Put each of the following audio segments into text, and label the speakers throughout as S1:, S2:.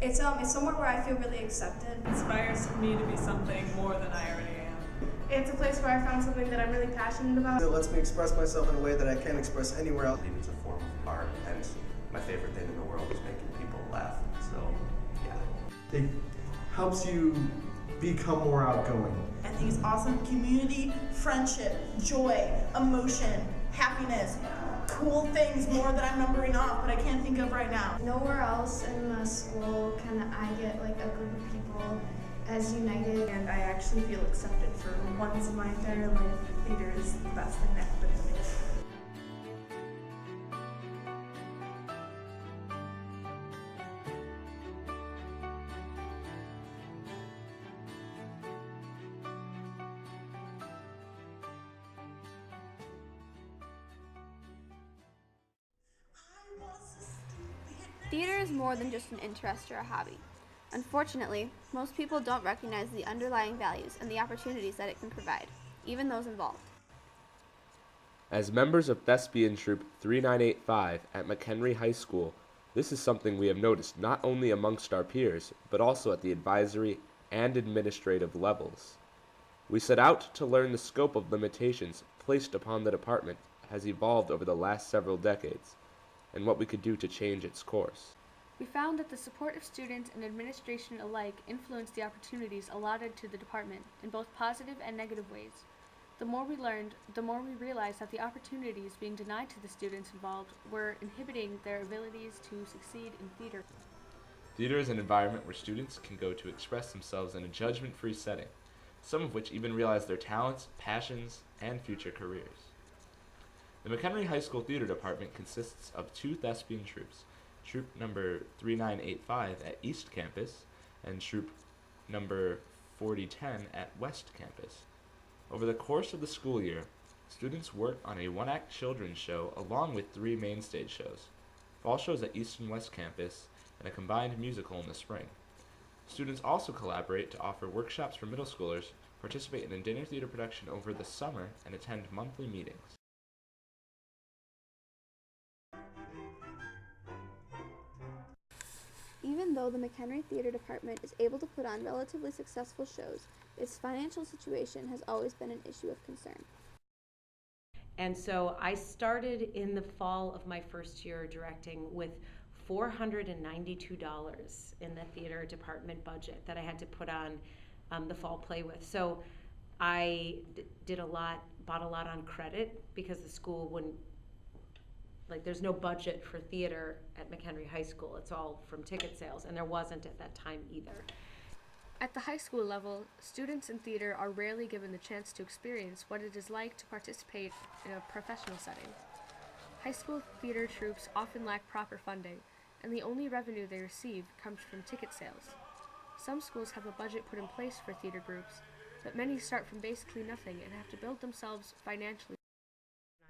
S1: It's somewhere where I feel really accepted.
S2: It inspires me to be something more than I already am.
S1: It's a place where I found something that I'm really passionate about.
S3: It lets me express myself in a way that I can't express anywhere else.
S4: I believe it's a form of art, and my favorite thing in the world is making people laugh. So, yeah.
S5: It helps you become more outgoing.
S6: I think it's awesome. Community, friendship, joy, emotion, happiness, cool things, more that I'm numbering off, but I can't think of right now.
S1: Nowhere else in the school can I get like a group of people as united,
S2: And I actually feel accepted for once in my entire life. Theater is the best thing that happened to me.
S7: Theater is more than just an interest or a hobby. Unfortunately, most people don't recognize the underlying values and the opportunities that it can provide, even those involved.
S8: As members of Thespian Troop 3985 at McHenry High School, this is something we have noticed not only amongst our peers, but also at the advisory and administrative levels. We set out to learn the scope of limitations placed upon the department has evolved over the last several decades, and what we could do to change its course.
S7: We found that the support of students and administration alike influenced the opportunities allotted to the department in both positive and negative ways. The more we learned, the more we realized that the opportunities being denied to the students involved were inhibiting their abilities to succeed in theater.
S8: Theater is an environment where students can go to express themselves in a judgment-free setting, some of which even realize their talents, passions, and future careers. The McHenry High School Theater Department consists of 2 Thespian troupes, Troop number 3985 at East Campus and Troop number 4010 at West Campus. Over the course of the school year, students work on a 1-act children's show along with 3 main stage shows, fall shows at East and West Campus, and a combined musical in the spring. Students also collaborate to offer workshops for middle schoolers, participate in a dinner theater production over the summer, and attend monthly meetings.
S7: Even though the McHenry Theater Department is able to put on relatively successful shows, its financial situation has always been an issue of concern.
S9: And so I started in the fall of my first year directing with $492 in the theater department budget that I had to put on the fall play with. So I did a lot, bought a lot on credit because the school wouldn't, like there's no budget for theater at McHenry High School. It's all from ticket sales, and there wasn't at that time either.
S7: At the high school level, students in theater are rarely given the chance to experience what it is like to participate in a professional setting. High school theater troupes often lack proper funding, and the only revenue they receive comes from ticket sales. Some schools have a budget put in place for theater groups, but many start from basically nothing and have to build themselves financially.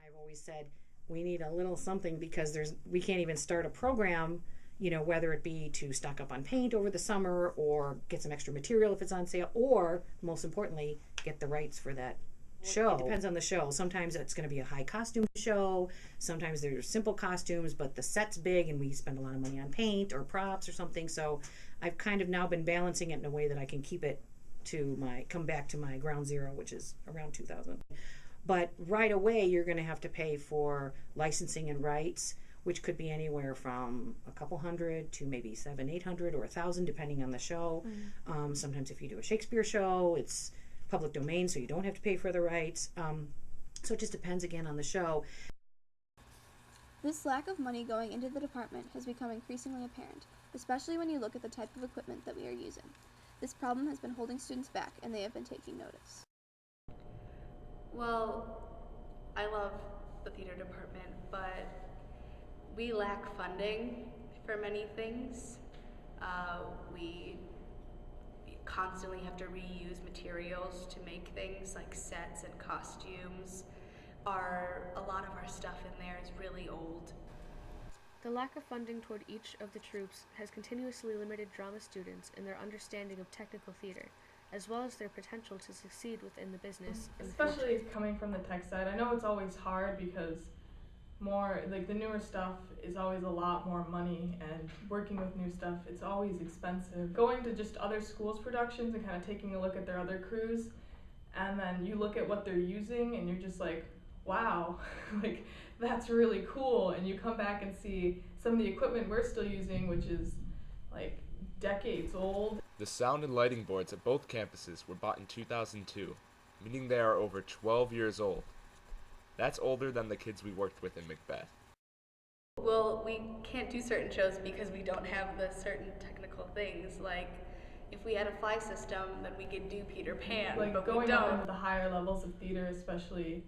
S10: I've always said we need a little something because we can't even start a program, you know, whether it be to stock up on paint over the summer or get some extra material if it's on sale, or most importantly, get the rights for that show. It depends on the show. Sometimes it's going to be a high costume show. Sometimes there's simple costumes, but the set's big and we spend a lot of money on paint or props or something. So I've kind of now been balancing it in a way that I can keep it to come back to my ground zero, which is around $2,000. But right away, you're going to have to pay for licensing and rights, which could be anywhere from a couple hundred to maybe $700, $800, or $1,000, depending on the show. Mm-hmm. Sometimes if you do a Shakespeare show, it's public domain, so you don't have to pay for the rights. So it just depends again on the show.
S7: This lack of money going into the department has become increasingly apparent, especially when you look at the type of equipment that we are using. This problem has been holding students back, and they have been taking notice.
S11: Well, I love the theater department, but we lack funding for many things. We constantly have to reuse materials to make things like sets and costumes. A lot of our stuff in there is really old.
S7: The lack of funding toward each of the troupes has continuously limited drama students in their understanding of technical theater, as well as their potential to succeed within the business.
S2: Especially coming from the tech side. I know it's always hard because more, like the newer stuff is always a lot more money, and working with new stuff, it's always expensive. Going to just other schools' productions and kind of taking a look at their other crews, and then you look at what they're using and you're just like, wow, like that's really cool. And you come back and see some of the equipment we're still using, which is like decades old.
S8: The sound and lighting boards at both campuses were bought in 2002, meaning they are over 12 years old. That's older than the kids we worked with in Macbeth.
S11: Well, we can't do certain shows because we don't have the certain technical things. Like, if we had a fly system, then we could do Peter Pan,
S2: Like
S11: but we
S2: going
S11: don't.
S2: on to the higher levels of theater, especially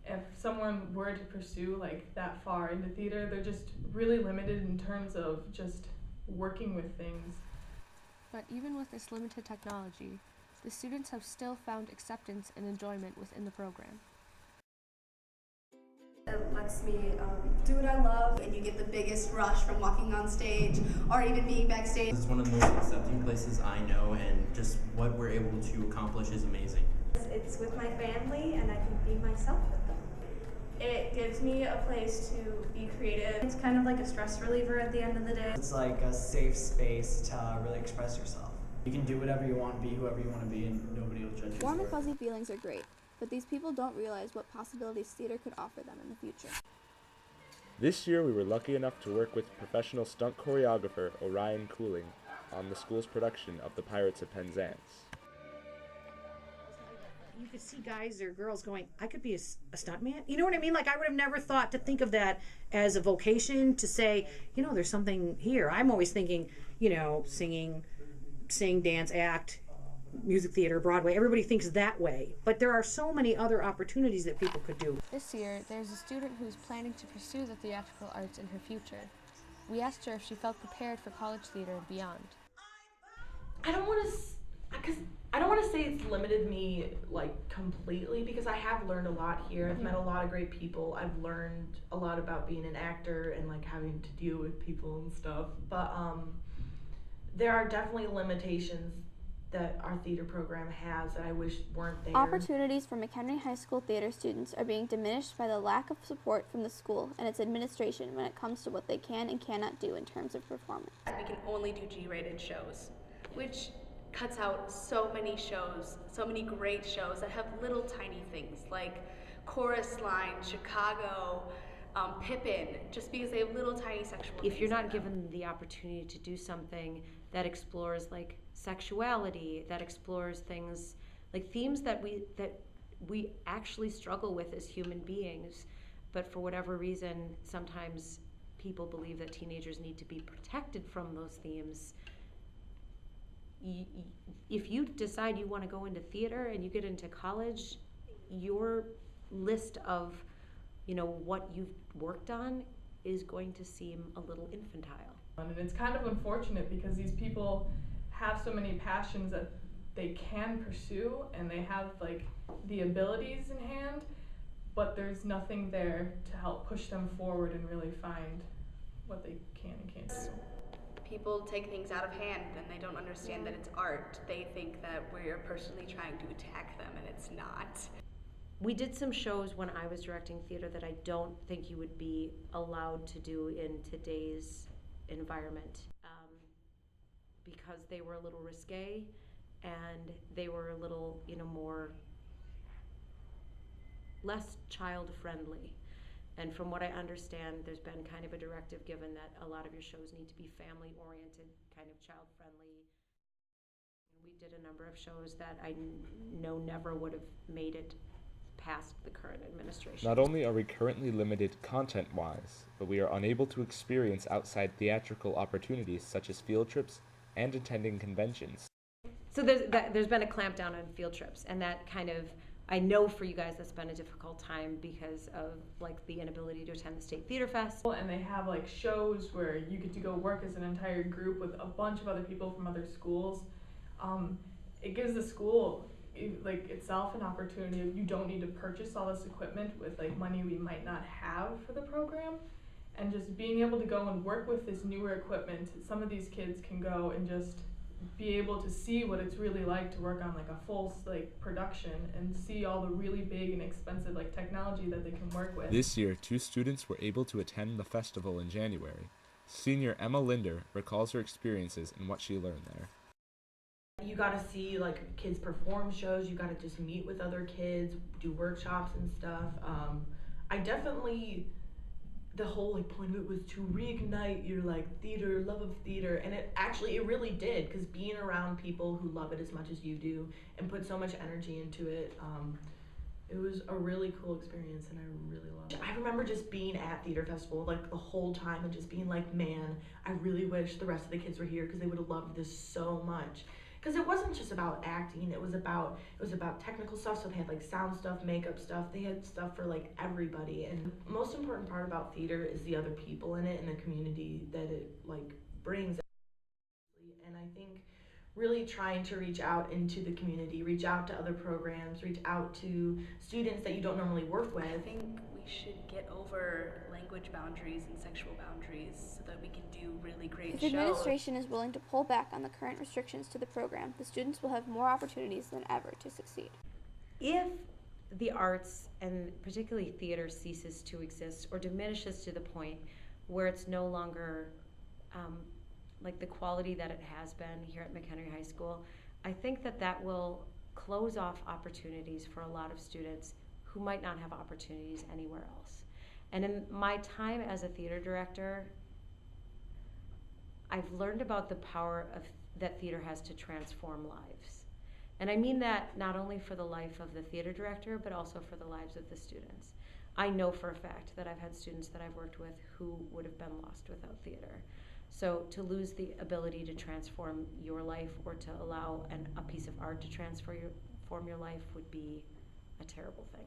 S2: if someone were to pursue like that far into theater, they're just really limited in terms of just working with things.
S7: But even with this limited technology, the students have still found acceptance and enjoyment within the program.
S1: It lets me do what I love, and you get the biggest rush from walking on stage or even being backstage.
S12: This is one of the most accepting places I know, and just what we're able to accomplish is amazing.
S2: It's with my family, and I can be myself with them. It gives me a place to be creative. It's kind of like a stress reliever at the end of the day.
S3: It's like a safe space to really express yourself. You can do whatever you want, be whoever you want to be, and nobody will judge you.
S13: Warm and
S3: for it.
S13: fuzzy feelings are great, but these people don't realize what possibilities theater could offer them in the future.
S8: This year we were lucky enough to work with professional stunt choreographer Orion Cooling on the school's production of The Pirates of Penzance.
S10: You could see guys or girls going, I could be a stuntman. You know what I mean? Like, I would have never thought to think of that as a vocation, to say, you know, there's something here. I'm always thinking, you know, sing, dance, act, music theater, Broadway. Everybody thinks that way. But there are so many other opportunities that people could do.
S7: This year, there's a student who's planning to pursue the theatrical arts in her future. We asked her if she felt prepared for college theater and beyond.
S6: I don't want to say it's limited me like completely, because I have learned a lot here. I've met a lot of great people. I've learned a lot about being an actor and like having to deal with people and stuff. But there are definitely limitations that our theater program has that I wish weren't there.
S13: Opportunities for McHenry High School theater students are being diminished by the lack of support from the school and its administration when it comes to what they can and cannot do in terms of performance.
S11: We can only do G-rated shows, which cuts out so many shows, so many great shows that have little tiny things like Chorus Line, Chicago, Pippin, just because they have little tiny sexual things.
S9: If you're not given the opportunity to do something that explores like sexuality, that explores things like themes that we actually struggle with as human beings, but for whatever reason sometimes people believe that teenagers need to be protected from those themes. If you decide you want to go into theater and you get into college, your list of, you know, what you've worked on is going to seem a little infantile.
S2: And it's kind of unfortunate because these people have so many passions that they can pursue, and they have like the abilities in hand, but there's nothing there to help push them forward and really find what they can and can't do.
S11: People take things out of hand and they don't understand that it's art. They think that we're personally trying to attack them, and it's not.
S9: We did some shows when I was directing theater that I don't think you would be allowed to do in today's environment, because they were a little risque and they were a little, you know, less child friendly. And from what I understand, there's been kind of a directive given that a lot of your shows need to be family-oriented, kind of child-friendly. We did a number of shows that I know never would have made it past the current administration.
S8: Not only are we currently limited content-wise, but we are unable to experience outside theatrical opportunities such as field trips and attending conventions.
S9: So there's been a clampdown on field trips, and that kind of, I know for you guys that's been a difficult time because of like the inability to attend the State Theater Fest.
S2: And they have like shows where you get to go work as an entire group with a bunch of other people from other schools. It gives the school like itself an opportunity of, you don't need to purchase all this equipment with like money we might not have for the program, and just being able to go and work with this newer equipment. Some of these kids can go and just be able to see what it's really like to work on like a full like production and see all the really big and expensive like technology that they can work with.
S8: This year, 2 students were able to attend the festival in January. Senior Emma Linder recalls her experiences and what she learned there.
S6: You got to see like kids perform shows, you got to just meet with other kids, do workshops and stuff. I definitely, the whole like point of it was to reignite your like theater, love of theater, and it really did, because being around people who love it as much as you do and put so much energy into it, it was a really cool experience and I really loved it. I remember just being at Theater Festival like the whole time and just being like, man, I really wish the rest of the kids were here because they would have loved this so much. Because it wasn't just about acting, it was about technical stuff. So they had like sound stuff, makeup stuff, they had stuff for like everybody. And the most important part about theater is the other people in it and the community that it like brings. And I think really trying to reach out into the community, reach out to other programs, reach out to students that you don't normally work with.
S11: I think we should get over language boundaries and sexual boundaries so that we can do really great
S13: If
S11: shows.
S13: administration is willing to pull back on the current restrictions to the program, the students will have more opportunities than ever to succeed.
S9: If the arts, and particularly theater, ceases to exist or diminishes to the point where it's no longer like the quality that it has been here at McHenry High School, I think that will close off opportunities for a lot of students who might not have opportunities anywhere else. And in my time as a theater director, I've learned about the power that theater has to transform lives. And I mean that not only for the life of the theater director, but also for the lives of the students. I know for a fact that I've had students that I've worked with who would have been lost without theater. So to lose the ability to transform your life or to allow a piece of art to transform your life would be a terrible thing.